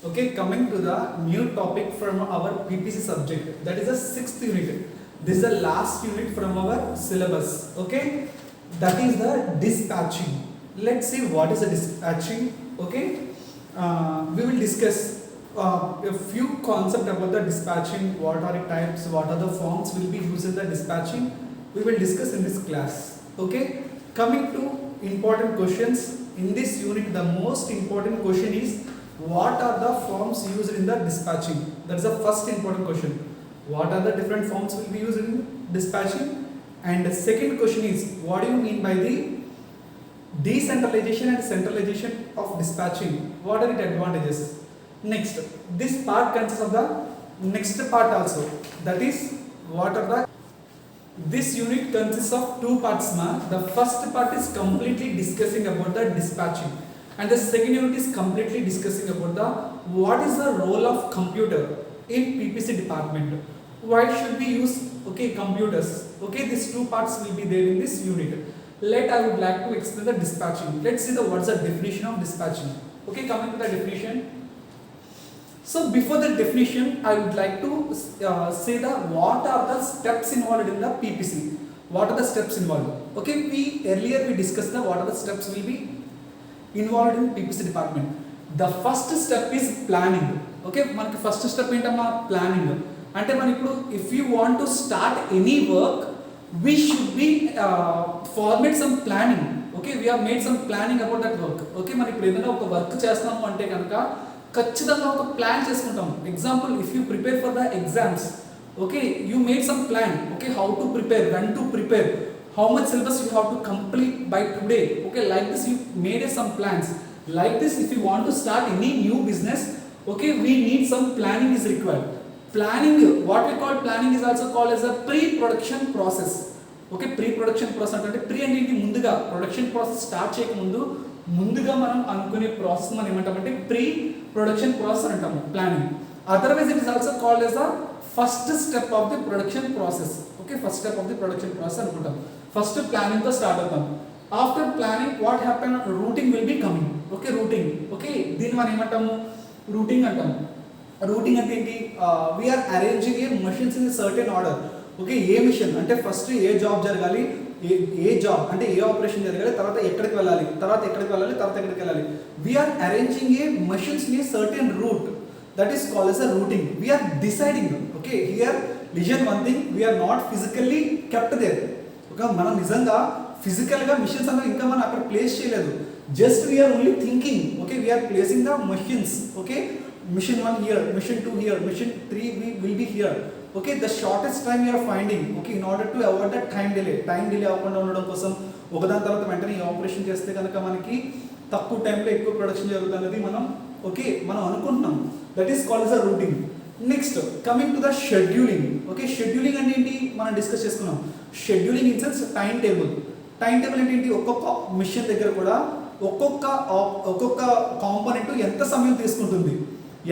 Okay, coming to the new topic from our PPC subject, that is the sixth unit. This is the last unit from our syllabus. Okay, that is the dispatching. Let's see what is the dispatching. Okay, we will discuss a few concepts about the dispatching. What are the types? What are the forms will be used in the dispatching? We will discuss in this class. Okay, coming to important questions in this unit, the most important question is what are the forms used in the dispatching? That is the first important question. What are the different forms will be used in dispatching? And the second question is what do you mean by the decentralization and centralization of dispatching? What are its advantages? Next, this part consists of the next part also. That is what are the this unit consists of two parts. The first part is completely discussing about the dispatching, and the second unit is completely discussing about the what is the role of computer in PPC department. Why should we use computers? Okay, these two parts will be there in this unit. I would like to explain the dispatching. Let's see the what's the definition of dispatching. Okay, coming to the definition. So before the definition, I would like to say the what are the steps involved in the PPC. What are the steps involved? Okay, earlier we discussed the what are the steps will be involved in PPC department. The first step is planning. Okay, మనకి first step ఏంటమ్మా planning. అంటే మనం ఇప్పుడు if you want to start any work, we should be formate some planning. Okay, we have made some planning about that work. Okay, మనం ఇప్పుడు ఏదైనా ఒక work చేస్తాము అంటే కనుక ఖచ్చితంగా ఒక ప్లాన్ చేసుకుంటాం. Example if you prepare for the exams, okay you made some plan. Okay, how to prepare, when to prepare, how much syllabus you have to complete by today. Okay, like this you made some plans. Like this, if you want to start any new business, okay, we need some planning is required. Planning, what we call planning is also called as a pre-production process. Okay, pre-production process అంటే pre అంటే ఏంటి, ముందుగా production process start చేయక ముందుగా మనం అనుకునే process మనం ఏమంటామంటే ప్రీ ప్రొడక్షన్ ప్రాసెస్ అంటాము, planning. Otherwise it is also called as a first step of the production process. Okay, first step of the production process అనుకుంటాం. ఫస్ట్ ప్లానింగ్ తో స్టార్ట్ అవుతాం. After planning what happen, routing will be coming. Okay, routing. Okay, దీన్ని మనం ఏమంటాము, routing అంటాము. Routing అంటే ఏంటి, we are arranging a machines in certain order. Okay, ఏ మిషన్ అంటే ఫస్ట్ ఏ జాబ్ జరగాలి, ఏ జాబ్ అంటే ఏ ఆపరేషన్ జరగాలి, తర్వాత ఎక్కడికి వెళ్ళాలి, తర్వాత ఎక్కడికి వెళ్ళాలి. We are arranging a machines in a certain route. That is called as a routing. We are deciding. Okay, here listen one thing, we are not physically kept there. Okay, మనం నిజంగా ఫిజికల్ గా మిషన్స్ అన్న ఇంకా మనం అక్కడ place చేయలేదు. Just we are only thinking. Okay, we are placing the machines. Okay, mission 1 here, mission 2 here, mission 3 will be here. Okay, the shortest time we are finding. Okay, in order to avoid that time delay అవ్వకుండా ఉండడం కోసం ఒకదాని తర్వాత వెంటనే ఈ operation చేస్తే కనుక మనకి తక్కువ టైంలో ఎక్కువ ప్రొడక్షన్ జరుగుతున్నది మనం అనుకుంటున్నాం. That is called as a routing. Next coming to the scheduling. Okay, scheduling అంటే ఏంటి మనం డిస్కస్ చేసుకున్నాం. Scheduling in sense time table అంటే ఏంటి, ఒక్కొక్క మిషన్ దగ్గర కూడా ఒక్కొక్క కాంపోనెంట్ ఎంత సమయం తీసుకుంటుంది,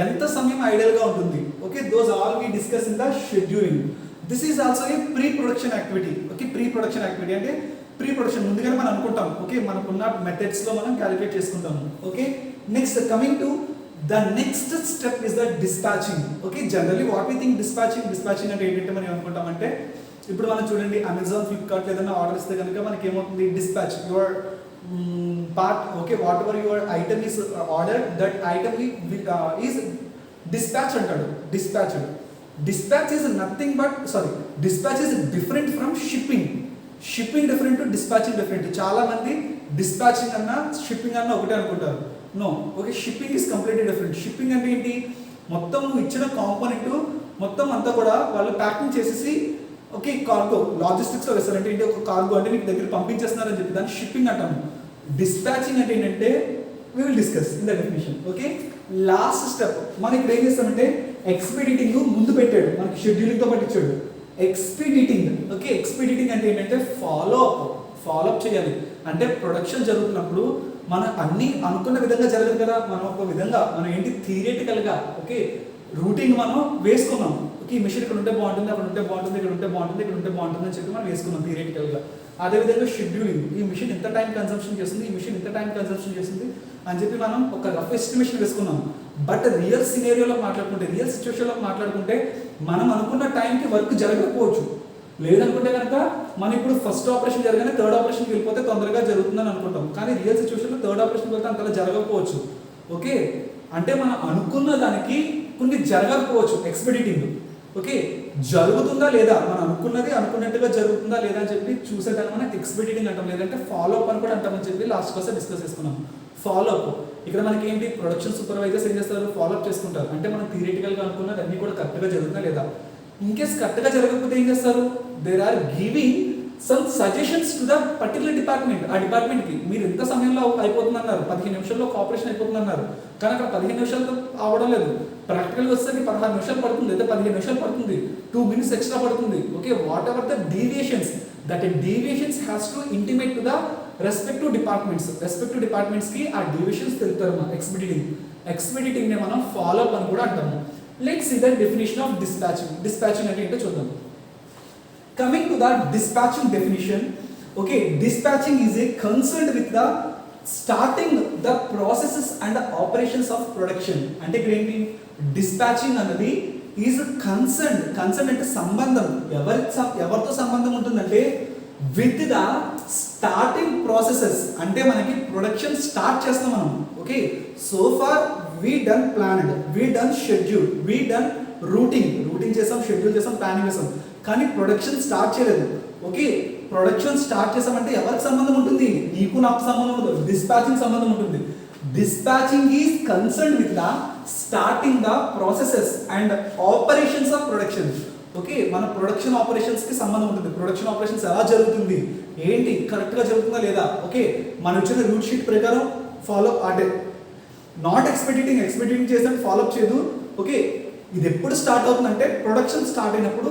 ఎంత సమయం ఐడియల్గా ఉంటుంది. Okay, those all we discuss in the scheduling. This is also a pre production activity. Okay, pre production activity అంటే ప్రీ ప్రొడక్షన్ ముందుగానే మనం అనుకుంటాం. ఓకే, మనకున్న మెథడ్స్లో మనం క్యాలిక్యులేట్ చేసుకుంటాము. Okay, next coming to the next step is the dispatching. Okay, generally what we think dispatching అంటే ఏంటంటే మనం ఏమనుకుంటామంటే ఇప్పుడు మనం చూడండి అమెజాన్, ఫ్లిప్కార్ట్ ఏదైనా ఆర్డర్ ఇస్తే కనుక మనకి ఏమవుతుంది, dispatch your part. Okay, whatever your item is ordered, that item is dispatched అంటాడు. Dispatch is nothing but dispatch is different from shipping different to dispatching different. చాలా మంది dispatching అన్న షిప్పింగ్ అన్న ఒకటే అనుకుంటారు. No, okay, shipping is completely different. Shipping అంటే ఏంటి, మొత్తం ఇచ్చిన కాంపోనెంట్ మొత్తం అంతా కూడా వాళ్ళు ప్యాకింగ్ చేసేసి ఓకే కార్గో లాజిస్టిక్స్లో వేస్తారంటే ఏంటి, ఒక కార్గో అంటే మీకు దగ్గర పంపించేస్తున్నారని చెప్పి దాన్ని షిప్పింగ్ అంటాము. డిస్పాచింగ్ అంటే ఏంటంటే we will discuss in the definition. Okay, last step మనం ఇక్కడ ఏం చేస్తామంటే ఎక్స్పీడిటింగ్ ముందు పెట్టాడు, మనకి షెడ్యూలింగ్తో పాటు ఇచ్చాడు. ఎక్స్పీడిటింగ్. ఓకే, ఎక్స్పీడిటింగ్ అంటే ఏంటంటే ఫాలో అప్ చేయాలి. అంటే ప్రొడక్షన్ జరుగుతున్నప్పుడు మనం అన్ని అనుకున్న విధంగా జరగదు కదా, మనం ఒక విధంగా మనం ఏంటి థియరిటికల్గా ఓకే రూటింగ్ మనం వేసుకున్నాం. ఓకే, ఈ మిషన్ ఇక్కడ ఉంటే బాగుంటుంది, అక్కడ ఉంటే బాగుంటుంది, ఇక్కడ ఉంటే బాగుంటుంది, ఇక్కడ ఉంటే బాగుంటుంది అని చెప్పి మనం వేసుకున్నాం థియరిటికల్గా. అదేవిధంగా షెడ్యూలింగ్, ఈ మిషన్ ఇంత టైం కన్సంప్షన్ చేస్తుంది, ఈ మిషన్ ఇంత టైం కన్సంప్షన్ చేస్తుంది అని చెప్పి మనం ఒక రఫ్ ఎస్టిమేషన్ వేసుకున్నాం. బట్ రియల్ సినేరియోలో మాట్లాడుకుంటే, రియల్ సిచ్యువేషన్లో మాట్లాడుకుంటే మనం అనుకున్న టైంకి వర్క్ జరగకపోవచ్చు. లేదనుకుంటే కనుక మనం ఇప్పుడు ఫస్ట్ ఆపరేషన్ జరగానే థర్డ్ ఆపరేషన్కి వెళ్ళిపోతే తొందరగా జరుగుతుందని అనుకుంటాం. కానీ రియల్ సిచ్యువేషన్లో థర్డ్ ఆపరేషన్కి వెళ్తే అంతలా జరగకపోవచ్చు. ఓకే, అంటే మనం అనుకున్న దానికి కొన్ని జరగకపోవచ్చు. ఎక్స్పెడిటింగ్ ఓకే, జరుగుతుందా లేదా, మనం అనుకున్నది అనుకున్నట్టుగా జరుగుతుందా లేదా అని చెప్పి చూసేదాన్ని మనం ఎక్స్పెడిటింగ్ అంటాం, లేదంటే ఫాలో అప్ అని కూడా అంటామని చెప్పి లాస్ట్ క్లాస్ డిస్కస్ చేసుకున్నాం. ఫాలో అప్ ఇక్కడ మనకి ఏంటి, ప్రొడక్షన్ సూపర్వైజర్స్ ఏం చేస్తారు, ఫాలో అప్ చేసుకుంటారు. అంటే మనం థియరిటికల్గా అనుకున్నది అన్ని కూడా కరెక్ట్గా జరుగుతుందా లేదా. ఇన్ కేస్ కరెక్ట్గా జరగకపోతే ఏం చేస్తారు, there are giving some suggestions to the particular department. ఆ డిపార్ట్మెంట్కి మీరు ఎంత సమయంలో అయిపోతుందన్నారు, 15 నిమిషాల్లో ఆపరేషన్ అయిపోతుందన్నారు, కానీ అక్కడ 15 నిమిషాలతో అవడం లేదు. ప్రాక్టికల్గా వచ్చేసరికి 16 నిమిషాలు పడుతుంది, లేదా 15 నిమిషాలు పడుతుంది, 2 minutes ఎక్స్ట్రా పడుతుంది. Okay, whatever the deviations, that deviations has to intimate to the respective departments. Respective డిపార్ట్మెంట్స్కి ఆ డీవియేషన్స్ తెలుపుతారు. మనం ఎక్స్పెడిటింగ్ని మనం ఫాలో అప్ అని కూడా అంటాము. Let's see the definition of dispatching. Dispatching అంటే ఏంటో చూద్దాం. Coming to the dispatching definition, okay, dispatching is a concerned with the starting the processes and the operations of production. అంటే ఇక్కడ ఏంటి, dispatching అన్నది is concerned అంటే సంబంధం, ఎవరితో సంబంధం ఉంటుందంటే విత్ ద స్టార్టింగ్ ప్రాసెసెస్. అంటే మనకి ప్రొడక్షన్ స్టార్ట్ చేస్తాం మనం. Okay, so far we done planned, we done schedule, we done routing చేసాం, షెడ్యూల్ చేసాం, ప్లానింగ్ చేసాం, కానీ ప్రొడక్షన్ స్టార్ట్ చేయలేదు. ఓకే, ప్రొడక్షన్ స్టార్ట్ చేసామంటే ఎవరికి సంబంధం ఉంటుంది, నీకు నాకు సంబంధం ఉంటుంది, డిస్పాచింగ్ సంబంధం ఉంటుంది. Dispatching is concern with the starting the processes and operations of production. Okay, మన ప్రొడక్షన్ ఆపరేషన్స్ కి సంబంధం ఉంటుంది. ప్రొడక్షన్ ఆపరేషన్స్ ఎలా జరుగుతుంది, ఏంటి, కరెక్ట్గా జరుగుతుందా లేదా. ఓకే, మన వచ్చిన రూట్ షీట్ ప్రకారం ఫాలో అంటే నాట్ ఎక్స్పెక్టింగ్ చేస్తే ఫాలో అప్ చేయదు. ఓకే, ఇది ఎప్పుడు స్టార్ట్ అవుతుందంటే ప్రొడక్షన్ స్టార్ట్ అయినప్పుడు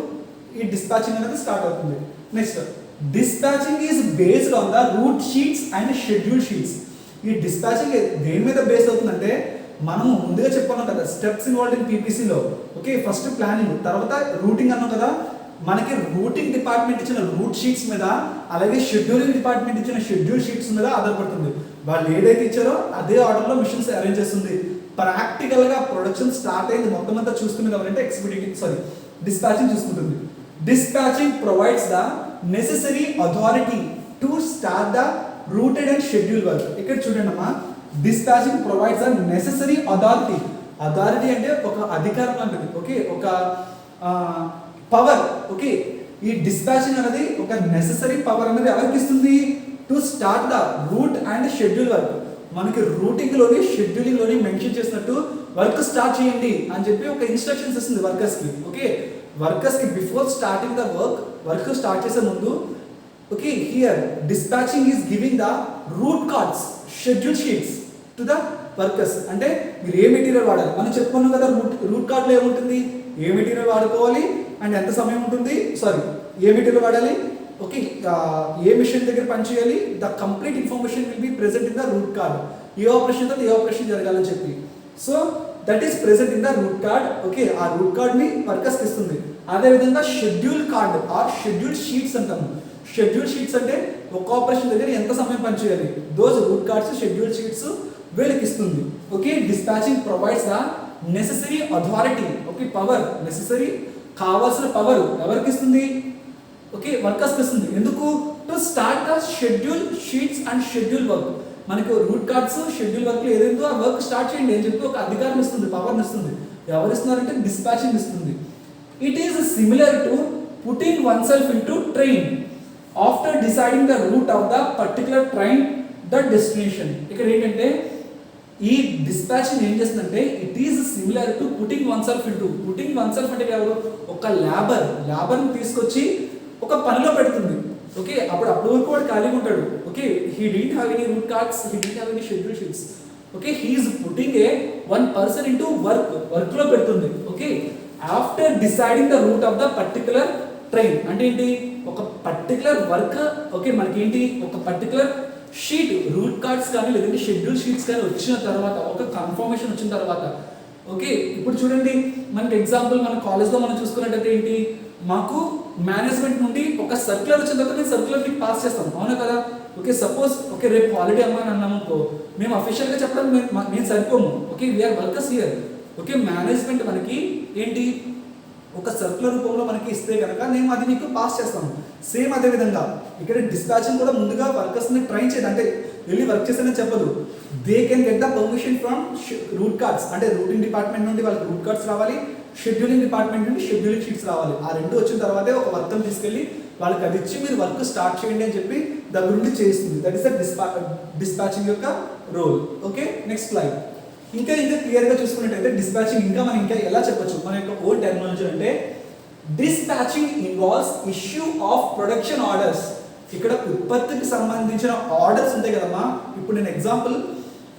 ఈ డిస్పాచింగ్ అనేది స్టార్ట్ అవుతుంది. Next, dispatching is based on the route sheets and schedule sheets. ఈ డిస్పాచింగ్ దేని మీద బేస్ అవుతుందంటే, మనము ముందుగా చెప్పుకున్నాం కదా స్టెప్స్ ఇన్వాల్వ్డ్ ఇన్ పీపీసీలో. ఓకే, ఫస్ట్ ప్లానింగ్, తర్వాత రూటింగ్ అన్నాం కదా. మనకి రూటింగ్ డిపార్ట్మెంట్ ఇచ్చిన రూట్ షీట్స్ మీద, అలాగే షెడ్యూలింగ్ డిపార్ట్మెంట్ ఇచ్చిన షెడ్యూల్ షీట్స్ మీద ఆధారపడుతుంది. వాళ్ళు ఏదైతే ఇచ్చారో అదే ఆర్డర్లో మిషన్స్ అరేంజ్ చేస్తుంది. ప్రాక్టికల్గా ప్రొడక్షన్ స్టార్ట్ అయింది మొత్తం అంతా చూసుకునేది ఎవరంటే డిస్పాచింగ్ చూసుకుంటుంది. Dispatching provides the necessary authority to start the routed and scheduled work. ఇక్కడ చూడండి అమ్మా, dispatching provides the necessary authority. Authority అంటే ఒక అధికారం లాంటిది. ఓకే, ఒక పవర్. ఓకే, ఈ డిస్పాచింగ్ అనేది ఒక నెసెసరీ పవర్ అనేది ఎవరికి ఇస్తుంది, to start the route and schedule work. మనకి రూటింగ్లోని షెడ్యూలింగ్లోని మెన్షన్ చేసినట్టు వర్క్ స్టార్ట్ చేయండి అని చెప్పి ఒక ఇన్స్ట్రక్షన్స్ ఇస్తుంది వర్కర్స్కి. ఓకే, వర్కర్స్కి before starting the work start చేసే ముందు. Okay, here dispatching is giving the route cards, schedule sheets to the workers. అంటే మీరు ఏ మెటీరియల్ వాడాలి, మనం చెప్పుకున్నాం కదా రూట్ కార్డ్లో ఏముంటుంది, ఏ మెటీరియల్ వాడుకోవాలి అండ్ ఎంత సమయం ఉంటుంది, ఏ మెటీరియల్ వాడాలి, ఓకే, ఏ మిషన్ దగ్గర పనిచేయాలి, the complete information will be present in the route card. ఏ ఆపరేషన్ తర్వాత ఏ ఆపరేషన్ జరగాలని చెప్పి. So that is present in the route card. Okay, ఆ రూట్ కార్డ్ని వర్కర్స్కి ఇస్తుంది. అదేవిధంగా schedule card or schedule sheets అంటాము. షెడ్యూల్ షీట్స్ అంటే ఒక ఆపరేషన్ దగ్గర ఎంత సమయం పనిచేయాలి, those route cards, schedule sheets వీళ్ళకి ఇస్తుంది. Okay, dispatching provides the necessary authority. Okay, power, necessary కావాల్సిన పవర్ ఎవరికి ఇస్తుంది, ఓకే, వర్కర్స్కి ఇస్తుంది. ఎందుకు, to start the schedule sheets and schedule work. మనకు రూట్ కార్డ్స్, షెడ్యూల్ వర్క్ ఏదైందో ఆ వర్క్ స్టార్ట్ చేయండి అని చెప్పి ఒక అధికారం ఇస్తుంది, పవర్ని ఇస్తుంది. ఎవరు ఇస్తున్నారంటే డిస్పాచింగ్ ఇస్తుంది. It is similar to putting one self in to train after deciding the route of the particular train the destination. ఇక్కడ ఏంటంటే ఈ డిస్పాచింగ్ ఏం చేస్తుందంటే, it is similar to putting one self అంటే ఎవరు, ఒక లేబర్ని తీసుకొచ్చి ఒక పనిలో పెడుతుంది. ఓకే, అప్పుడు వరకు వాడు ఖాళీగా ఉంటాడు. Okay, he did have any route cards, he did have any schedule sheets. Okay, he is putting one person into వర్క్లో పెడుతుంది. Okay, after deciding the route of the particular train అంటే ఏంటి, ఒక పర్టికులర్ వర్క్. ఓకే, మనకి ఏంటి, ఒక particular sheet, route cards కానీ లేదంటే షెడ్యూల్ షీట్స్ కానీ వచ్చిన తర్వాత, ఒక కన్ఫర్మేషన్ వచ్చిన తర్వాత ఓకే, ఇప్పుడు చూడండి మనకి ఎగ్జాంపుల్ మన కాలేజ్లో మనం చూసుకున్నట్టయితే ఏంటి, మాకు మేనేజ్మెంట్ నుండి ఒక సర్క్యులర్ వచ్చిన తర్వాత మేము సర్క్యులర్ మీకు పాస్ చేస్తాం, అవునా కదా. ఓకే, సపోజ్ ఓకే రేపు హాలిడే అమ్మా అని అన్నాము అనుకో, మేము అఫీషియల్గా చెప్పడం మేము సరిపోము. Okay, we're workers here. Okay, management మనకి ఏంటి ఒక సర్క్యులర్ రూపంలో మనకి ఇస్తే కనుక నేను అది మీకు పాస్ చేస్తాను. సేమ్ అదే విధంగా ఇక్కడ డిస్పాచింగ్ కూడా ముందుగా వర్కర్స్ని ట్రైన్ చేయదు, అంటే వెళ్ళి వర్క్ చేసేదని చెప్పదు. They can get the permission from route cards, అంటే రూటింగ్ డిపార్ట్మెంట్ నుండి వాళ్ళకి రూట్ కార్డ్స్ రావాలి, షెడ్యూలింగ్ డిపార్ట్మెంట్ నుండి షెడ్యూలింగ్ షీట్స్ రావాలి. ఆ రెండు వచ్చిన తర్వాతే ఒక వర్కర్ని తీసుకెళ్ళి వాళ్ళకి అది ఇచ్చి మీరు వర్క్ స్టార్ట్ చేయండి అని చెప్పి దగ్గర నుండి చేస్తుంది. దట్ ఈస్ ద డిస్పాచింగ్ యొక్క రోల్. Okay, next slide. ఇంకా క్లియర్గా చూసుకున్నట్టయితే డిస్పాచింగ్ ఇంకా మనం ఇంకా ఎలా చెప్పొచ్చు మన యొక్క ఓల్డ్ టెర్మినాలజీ అంటే, dispatching involves issue of production orders. ఇక్కడ ఉత్పత్తికి సంబంధించిన ఆర్డర్స్ ఉంటాయి కదమ్మా. ఇప్పుడు నేను ఎగ్జాంపుల్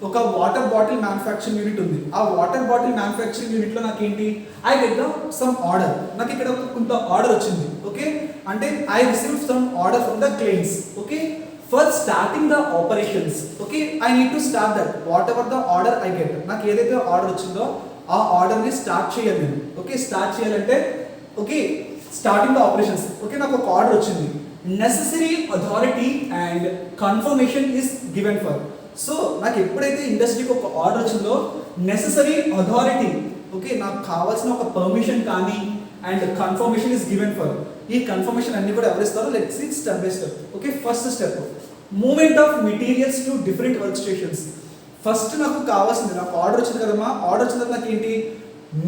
ఒక వాటర్ బాటిల్ మ్యానుఫ్యాక్చరింగ్ యూనిట్ ఉంది. ఆ వాటర్ బాటిల్ మ్యానుఫ్యాక్చరింగ్ యూనిట్లో నాకు ఏంటి, I get the some order. నాకు ఇక్కడ కొంత ఆర్డర్ వచ్చింది. ఓకే, అంటే I receive some order from the clients. Okay, for starting the operations. Okay, I need to start that what ever the order I get. నాకు ఏదైతే order వచ్చిందో ఆ ఆర్డర్ని స్టార్ట్ చేయాలి నేను. ఓకే, స్టార్ట్ చేయాలంటే okay starting the operations. Okay, నాకు ఒక ఆర్డర్ వచ్చింది. Necessary authority and confirmation is given for. So నాకు ఎప్పుడైతే ఇండస్ట్రీకి ఒక ఆర్డర్ వచ్చిందో నెసెసరీ అథారిటీ, ఓకే నాకు కావాల్సిన ఒక పర్మిషన్ కానీ and confirmation is given for. ఈ కన్ఫర్మేషన్ అన్ని కూడా ఎవరిస్తారో let's see step by step. Okay, first step movement of materials to different work stations. First నాకు కావాల్సింది, నాకు ఆర్డర్ వచ్చింది కదమ్మా, ఆర్డర్ వచ్చిన తర్వాత నాకు ఏంటి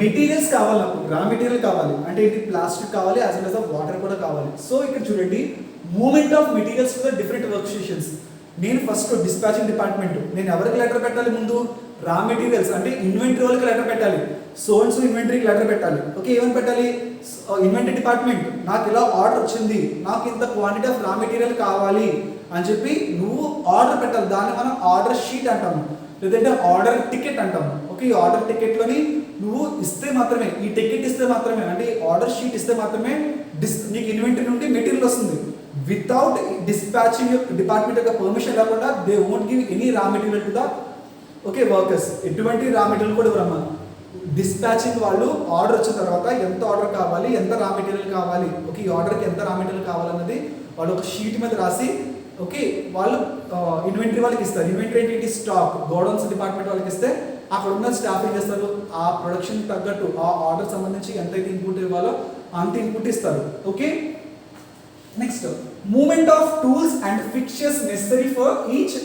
మెటీరియల్స్ కావాలి, నాకు రా మెటీరియల్ కావాలి. అంటే ఏంటి ప్లాస్టిక్ కావాలి, యాజ్ వెల్ యాజ్ వాటర్ కూడా కావాలి. సో ఇక్కడ చూడండి movement of materials to the different work stations. నేను ఫస్ట్ డిస్పాచింగ్ డిపార్ట్మెంట్, నేను ఎవరికి లెటర్ పెట్టాలి ముందు, రా మెటీరియల్స్ అంటే ఇన్వెంటరీ వాళ్ళకి లెటర్ పెట్టాలి, సోన్స్ ఇన్వెంటరీకి లెటర్ పెట్టాలి. ఓకే, ఏమని పెట్టాలి, ఇన్వెంటరీ డిపార్ట్మెంట్ నాకు ఇలా ఆర్డర్ వచ్చింది, నాకు ఇంత క్వాంటిటీ ఆఫ్ రా మెటీరియల్ కావాలి అని చెప్పి నువ్వు ఆర్డర్ పెట్టాలి. దాన్ని మనం ఆర్డర్ షీట్ అంటాము, లేదంటే ఆర్డర్ టికెట్ అంటాము. ఓకే, ఈ ఆర్డర్ టికెట్లోని నువ్వు ఇస్తే మాత్రమే, ఈ టికెట్ ఇస్తే మాత్రమే, అంటే ఆర్డర్ షీట్ ఇస్తే మాత్రమే నీకు ఇన్వెంటరీ నుండి మెటీరియల్ వస్తుంది. వితౌట్ డిస్పాచింగ్ డిపార్ట్మెంట్ యొక్క పర్మిషన్ లేకుండా they won't give any raw material to the okay workers. ఎటువంటి రా మెటీరియల్ కూడా ఇవ్వరమ్మా. డిస్పాచింగ్ వాళ్ళు ఆర్డర్ వచ్చిన తర్వాత ఎంత ఆర్డర్ కావాలి, ఎంత రా మెటీరియల్ కావాలి, ఓకే ఈ ఆర్డర్కి ఎంత రా మెటీరియల్ కావాలన్నది వాళ్ళు ఒక షీట్ మీద రాసి ఓకే వాళ్ళు ఇన్వెంటరీ వాళ్ళకి ఇస్తారు. ఇన్వెంటరీ ఏంటి, స్టాక్ గోడౌన్స్ డిపార్ట్మెంట్ వాళ్ళకి ఇస్తే అక్కడ ఉన్న స్టాఫ్ ఏం చేస్తారు, ఆ ప్రొడక్షన్ తగ్గట్టు ఆ ఆర్డర్ సంబంధించి ఎంతైతే ఇన్పుట్ ఇవ్వాలో అంత ఇన్పుట్ ఇస్తారు. Okay, next movement of tools and fixtures necessary for each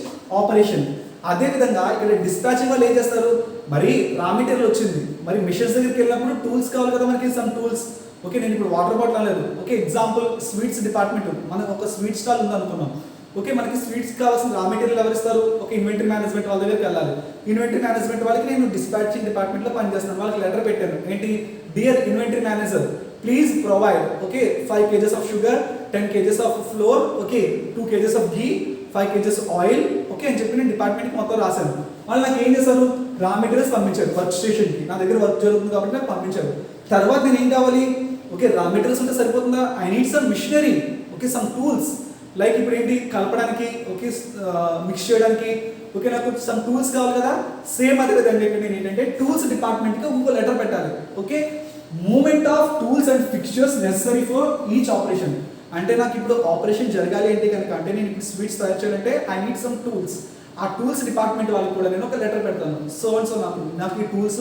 operation. అదే విధంగా ఇక్కడ డిస్పాచింగ్ వాళ్ళు ఏం చేస్తారు, మరి రా మెటీరియల్ వచ్చింది, మరి మిషన్స్ దగ్గరికి వెళ్ళినప్పుడు టూల్స్ కావాలి కదా మనకి, సమ్ టూల్స్. ఓకే, నేను ఇప్పుడు వాటర్ బాటిల్ అనలేదు. ఓకే, ఎగ్జాంపుల్ స్వీట్స్ డిపార్ట్మెంట్, మనకు ఒక స్వీట్ స్టాల్ ఉంది అనుకున్నాం. ఓకే, మనకి స్వీట్స్ కావాల్సిన రా మెటీరియల్ ఎవరు ఇస్తారు, ఓకే ఇన్వెంటరీ మేనేజ్మెంట్ వాళ్ళ దగ్గరికి వెళ్ళాలి. ఇన్వెంటరీ మేనేజ్మెంట్ వాళ్ళకి నేను డిస్పాచింగ్ డిపార్ట్మెంట్లో పనిచేస్తున్నాను, వాళ్ళకి లెటర్ పెట్టాను ఏంటి, dear inventory manager please provide okay 5 kgs of sugar, 10 kgs of floor, okay 2 kgs of ghee, 5 kgs oil, okay అని చెప్పి నేను డిపార్ట్మెంట్కి మొత్తం రాశాను. వాళ్ళు నాకు ఏం చేశారు, రా మెటీరియల్స్ పంపించారు వర్క్ స్టేషన్కి, నా దగ్గర వర్క్ జరుగుతుంది కాబట్టి నాకు పంపించారు. తర్వాత నేను ఏం కావాలి, ఓకే రా మెటీరియల్స్ ఉంటే సరిపోతుందా, I need some machinery, okay some tools. Like ఇప్పుడు ఏంటి కలపడానికి, ఓకే మిక్స్ చేయడానికి, ఓకే నాకు సమ్ టూల్స్ కావాలి కదా. సేమ్ అదే విధంగా ఇక్కడ నేను ఏంటంటే టూల్స్ డిపార్ట్మెంట్కి ఇంకో లెటర్ పెట్టాలి. Okay, movement of tools and fixtures necessary for each operation. అంటే నాకు ఇప్పుడు ఆపరేషన్ జరగాలి అంటే కనుక, అంటే నేను ఇప్పుడు స్వీట్స్ తయారు చేయాలంటే ఐ నీడ్ సమ్ టూల్స్. ఆ టూల్స్ డిపార్ట్మెంట్ వాళ్ళకి కూడా నేను ఒక లెటర్ పెడతాను, సో అండ్ సో నాకు ఈ టూల్స్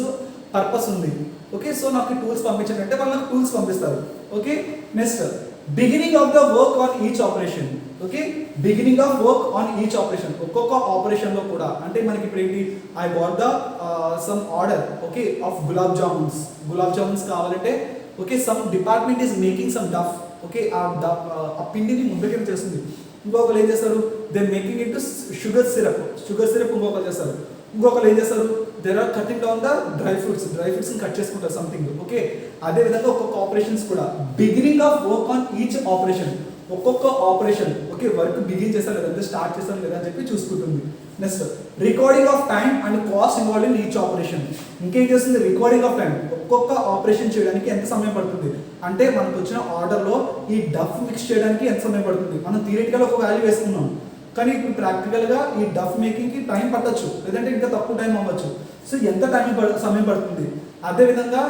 పర్పస్ ఉంది. ఓకే, సో నాకు ఈ టూల్స్ పంపించండి అంటే వాళ్ళు నాకు టూల్స్ పంపిస్తారు. Okay, next beginning of the work on each operation. Okay, beginning of work on each operation, ఒక్కొక్క ఆపరేషన్లో కూడా అంటే మనకి ఇప్పుడు ఏంటి, I got the some order okay of gulab jamuns కావాలంటే okay some department is making some dough. Okay, ఆ పిండిని ముందుకే చేస్తుంది. ఇంకొకరు ఏం చేస్తారు, they making it to sugar syrup ఇంకొకరు చేస్తారు. ఇంకొకరు ఏం చేస్తారు, there are cutting down the dry ఫ్రూట్స్ని కట్ చేసుకుంటారు సంథింగ్. ఓకే, అదే విధంగా ఒక్కొక్క ఆపరేషన్స్ కూడా beginning of work on each operation, ఒక్కొక్క ఆపరేషన్ ఓకే వర్క్ బిగిన్ చేస్తారు లేదా స్టార్ట్ చేస్తారు లేదా అని చెప్పి చూసుకుంటుంది. Next recording of time and cost involve in each operation. ఇంకేం చేస్తుంది, రికార్డింగ్ ఆఫ్ టైం, ఒక్కొక్క ఆపరేషన్ చేయడానికి ఎంత సమయం పడుతుంది, అంటే మనకు వచ్చిన ఆర్డర్లో ఈ డఫ్ మిక్స్ చేయడానికి ఎంత సమయం పడుతుంది. మనం థియరిటికల్ ఒక వాల్యూ వేసుకున్నాం, కానీ ఇప్పుడు ప్రాక్టికల్గా ఈ డఫ్ మేకింగ్కి టైం పట్టచ్చు, లేదంటే ఇంకా తక్కువ టైం అవ్వచ్చు. సో ఎంత సమయం పడుతుంది, అదేవిధంగా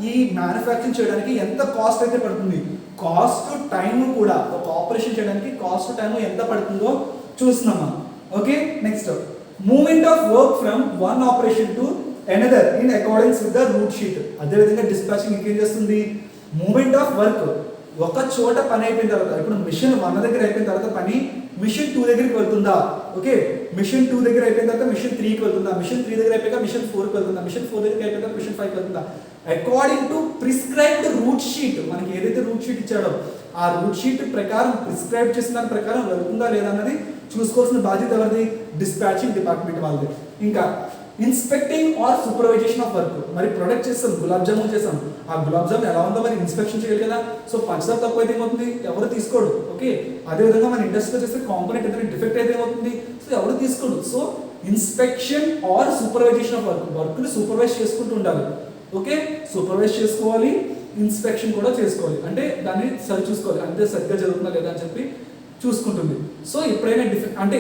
ఈ మ్యానుఫ్యాక్చరింగ్ చేయడానికి ఎంత కాస్ట్ అయితే పడుతుంది, కాస్ట్ టైం కూడా ఒక ఆపరేషన్ చేయడానికి కాస్ట్ టైం ఎంత పడుతుందో చూస్తున్నామా. Okay, next movement of work from one operation to another in accordings with the route sheet. అదేవిధంగా డిస్పాచింగ్ ఇంకేం చేస్తుంది, మూవ్మెంట్ ఆఫ్ వర్క్ ఒక చోట పని అయిపోయిన తర్వాత, ఇప్పుడు మిషన్ 1 దగ్గర అయిపోయిన తర్వాత పని మిషన్ 2 దగ్గరికి వెళ్తుందా, ఓకే మిషన్ 2 దగ్గర అయిపోయిన తర్వాత మిషన్ 3కి వెళ్తుందా, మిషన్ 3 దగ్గర అయిపోయాక మిషన్ 4కి వెళ్తుందా, మిషన్ 4 దగ్గర అయిపోయిన తర్వాత మిషన్ 5కి వెళ్తుందా, according to prescribed route sheet. మనకి ఏదైతే రూట్ షీట్ ఇచ్చాడో ఆ రూట్ షీట్ ప్రకారం ప్రిస్క్రైబ్ చేసిన దాని ప్రకారం వెళ్తుందా లేదా అన్నది చూసుకోవాల్సిన బాధ్యత ఎవరిది, డిస్పాచింగ్ డిపార్ట్మెంట్ వాళ్ళది. ఇంకా inspecting or supervision of work. మరి ప్రొడక్ట్ చేస్తాం, గులాబ్ జామున్ చేస్తాం, ఆ గులాబ్ జామున్ ఎలా ఉందో మరి ఇన్స్పెక్షన్ చేయాలి కదా. సో పంచదార తక్కువ అయితే ఏమవుతుంది, ఎవరు తీసుకోడు. ఓకే, అదేవిధంగా మన ఇండస్ట్రీలో చేస్తే కాంపోనెంట్ ఏదైనా డిఫెక్ట్ అయితే ఏమవుతుంది, సో ఎవరు తీసుకోడు. So inspection or supervision of work, వర్క్ని సూపర్వైజ్ చేసుకుంటూ ఉండాలి. ఓకే, సూపర్వైజ్ చేసుకోవాలి, ఇన్స్పెక్షన్ కూడా చేసుకోవాలి, అంటే దాన్ని సరి చూసుకోవాలి, అంటే సరిగ్గా జరుగుతుందా లేదా అని చెప్పి చూసుకుంటుంది. సో ఎప్పుడైనా అంటే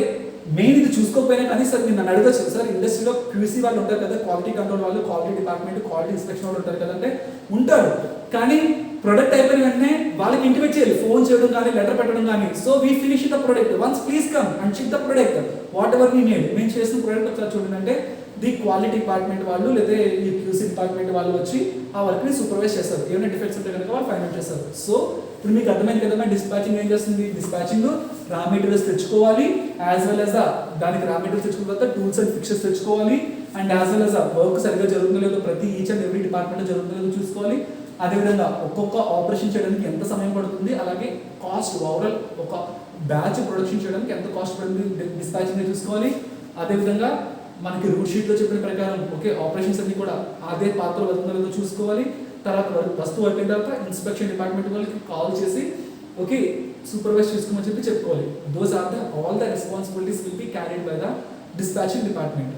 మెయిన్ ఇది చూసుకోకపోయినా కానీ సార్ మీరు నన్ను అడగచ్చు, సార్ ఇండస్ట్రీలో క్యూసీ వాళ్ళు ఉంటారు కదా, క్వాలిటీ కంట్రోల్ వాళ్ళు, క్వాలిటీ డిపార్ట్మెంట్, క్వాలిటీ ఇన్స్పెక్షన్ వాళ్ళు ఉంటారు కదంటే ఉంటారు, కానీ ప్రొడక్ట్ అయిపోయిన వెంటనే వాళ్ళకి ఇంటిమేట్ చేయాలి, ఫోన్ చేయడం కానీ లెటర్ పెట్టడం కానీ. So we finish the product once, please come and check the product whatever we need. మేము చేసిన ప్రొడక్ట్ ఒకసారి చూడండి అంటే ది క్వాలిటీ డిపార్ట్మెంట్ వాళ్ళు లేదా ఈ క్యూసీ డిపార్ట్మెంట్ వాళ్ళు వచ్చి ఆ వర్క్ని సూపర్వైజ్ చేస్తారు, ఏమైనా డిఫెక్ట్స్ ఉంటే కనుక వాళ్ళు ఫైండ్ అవుట్ చేస్తారు. సో ఇప్పుడు మీకు అర్థమైంది కదా, డిస్పాచింగ్ ఏం చేస్తుంది, డిస్పాచింగ్ రా మెటీరియల్స్ తెచ్చుకోవాలి, యాజ్ వెల్ యాజ్ దానికి రా మెటీరియల్స్ తెచ్చుకున్న తర్వాత టూల్స్ అండ్ ఫిక్చర్స్ తెచ్చుకోవాలి, and as well as work సరిగ్గా జరుగుతుందో లేదో ప్రతి ఈచ్ అండ్ ఎవ్రీ డిపార్ట్మెంట్ జరుగుతుందో లేదో చూసుకోవాలి. అదేవిధంగా ఒక్కొక్క ఆపరేషన్ చేయడానికి ఎంత సమయం పడుతుంది, అలాగే కాస్ట్ ఓవరాల్ ఒక బ్యాచ్ ప్రొడక్షన్ చేయడానికి ఎంత కాస్ట్ పడుతుంది డిస్పాచింగ్ చూసుకోవాలి. అదేవిధంగా మనకి రూట్ షీట్లో చెప్పిన ప్రకారం ఓకే ఆపరేషన్స్ అన్ని కూడా అదే పాత్ర వెళ్తుందో లేదో చూసుకోవాలి. తర్వాత వస్తువు అయిపోయిన తర్వాత ఇన్స్పెక్షన్ డిపార్ట్మెంట్ వాళ్ళకి కాల్ చేసి ఓకే సూపర్వైజ్ చేసుకోమని చెప్పి చెప్పుకోవాలి. Those are the all the responsibilities will be carried by the dispatching department.